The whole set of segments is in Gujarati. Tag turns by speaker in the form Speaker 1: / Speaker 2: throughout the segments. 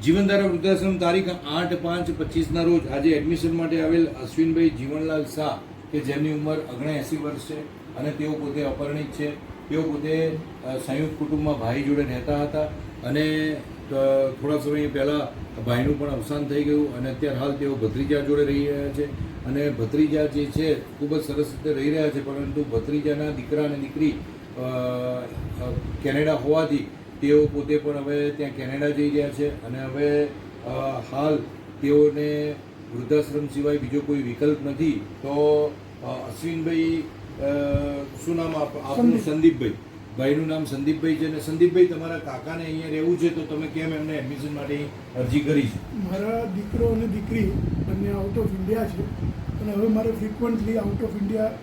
Speaker 1: જીવનધારા વૃદ્ધાશ્રમ તારીખ 8/5/25ના રોજ આજે એડમિશન માટે આવેલ અશ્વિનભાઈ જીવનલાલ શાહ કે જેમની ઉંમર 79 વર્ષ છે અને તેઓ પોતે અપરિણિત છે. તેઓ પોતે સંયુક્ત કુટુંબમાં ભાઈ જોડે રહેતા હતા અને થોડા સમય પહેલાં ભાઈનું પણ અવસાન થઈ ગયું અને અત્યારે હાલ તેઓ ભત્રીજા જોડે રહી રહ્યા છે. અને ભત્રીજા જે છે ખૂબ જ સરસ રીતે રહી રહ્યા છે, પરંતુ ભત્રીજાના દીકરા અને દીકરી કેનેડા હોવાથી તેઓ પોતે પણ હવે ત્યાં કેનેડા જઈ રહ્યા છે અને હવે હાલ તેઓને વૃદ્ધાશ્રમ સિવાય બીજો કોઈ વિકલ્પ નથી. તો અશ્વિનભાઈ, શું નામ આપનું? સંદીપભાઈ. ભાઈનું નામ સંદીપભાઈ છે. અને સંદીપભાઈ, તમારા કાકાને અહીંયા રહેવું છે તો તમે કેમ એમને એડમિશન માટે અરજી કરી છે?
Speaker 2: મારા દીકરો અને દીકરી બંને આઉટ ઓફ ઇન્ડિયા છે અને હવે મારે ફ્રિકવન્ટલી આઉટ ઓફ ઇન્ડિયા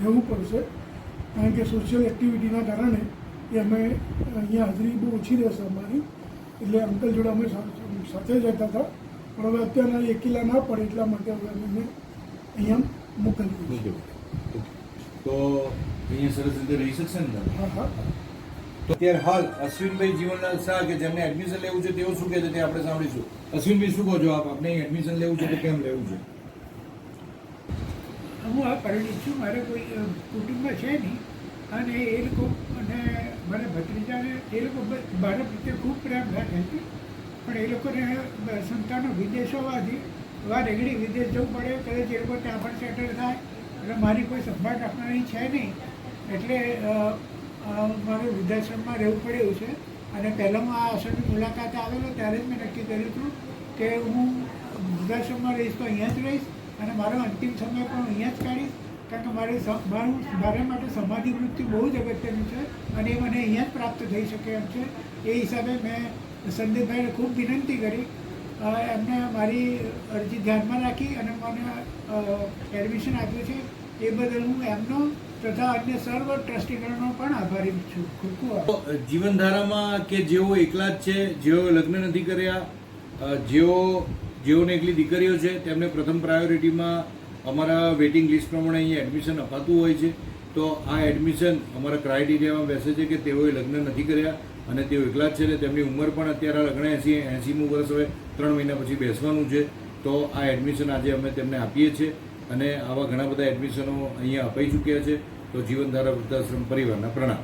Speaker 2: રહેવું પડશે, કારણ કે સોશિયલ એક્ટિવિટીના કારણે એ અમે અહીંયા હાજરી બહુ ઓછી રહેશે અમારી. એટલે અંકલ જોડે અમે સાથે જ રહેતા હતા, પણ હવે અત્યારના એકલા ના પડે એટલા માટે હવે અમે અહીંયા મોકલીએ.
Speaker 1: તો અહીંયા સરસ રીતે રહી શકશે ને?
Speaker 2: હા હા.
Speaker 1: તો અત્યારે હાલ અશ્વિનભાઈ જીવનલાલ શાહ કે જેમને એડમિશન લેવું છે તેઓ શું કહે છે તે આપણે સાંભળીશું. અશ્વિનભાઈ, શું કહો છો આપ? આપણે એડમિશન લેવું છે તો કેમ લેવું છે?
Speaker 3: હું આ પરિણીત છું, મારે કોઈ કુટુંબમાં છે નહીં અને એ લોકો અને મારા ભત્રીજાને એ લોકો મારા પ્રત્યે ખૂબ પ્રેમ રાખે છે, પણ એ લોકોને સંતાનો વિદેશ હોવાથી વાર રેગડી વિદેશ જવું પડે, કદાચ એ લોકો ત્યાં પણ સેટલ થાય એટલે મારી કોઈ સંભાળ રાખનારી છે નહીં, એટલે મારે વૃદ્ધાશ્રમમાં રહેવું પડ્યું છે. અને પહેલાં હું આ આશ્રમની મુલાકાત આવેલો ત્યારે જ મેં નક્કી કર્યું હતું કે હું વૃદ્ધાશ્રમમાં રહીશ તો અહીંયા જ રહીશ અને મારો અંતિમ સમય પણ અહીંયા જ કાઢીશ, કારણ કે મારા માટે સમાધિ વૃત્તિ બહુ જ અગત્યનું છે અને એ મને અહીંયા જ પ્રાપ્ત થઈ શકે એમ છે. એ હિસાબે મેં સંદીપભાઈને ખૂબ વિનંતી કરી, એમને મારી અરજી ધ્યાનમાં રાખી અને મને એડમિશન આપ્યું છે. એ બદલ હું એમનો તથા અન્ય સર્વ ટ્રસ્ટીગણનો પણ આભારી છું. ખૂબ ખૂબ આભાર.
Speaker 1: જીવનધારામાં કે જેઓ એકલા જ છે, જેઓ લગ્ન નથી કર્યા, જેઓને એકલી દીકરીઓ છે, તેમને પ્રથમ પ્રાયોરિટીમાં અમારા વેઇટિંગ લિસ્ટ પ્રમાણે અહીંયા એડમિશન અપાતું હોય છે. તો આ એડમિશન અમારા ક્રાઇટેરિયામાં બેસે છે કે તેઓએ લગ્ન નથી કર્યા અને તેઓ એકલા જ છે અને તેમની ઉંમર પણ અત્યારે 80મું વર્ષ હવે 3 મહિના પછી બેસવાનું છે. તો આ એડમિશન આજે અમે તેમને આપીએ છીએ અને આવા ઘણા બધા એડમિશનો અહીંયા અપાઈ ચૂક્યા છે. તો જીવનધારા વૃદ્ધાશ્રમ પરિવારના પ્રણામ.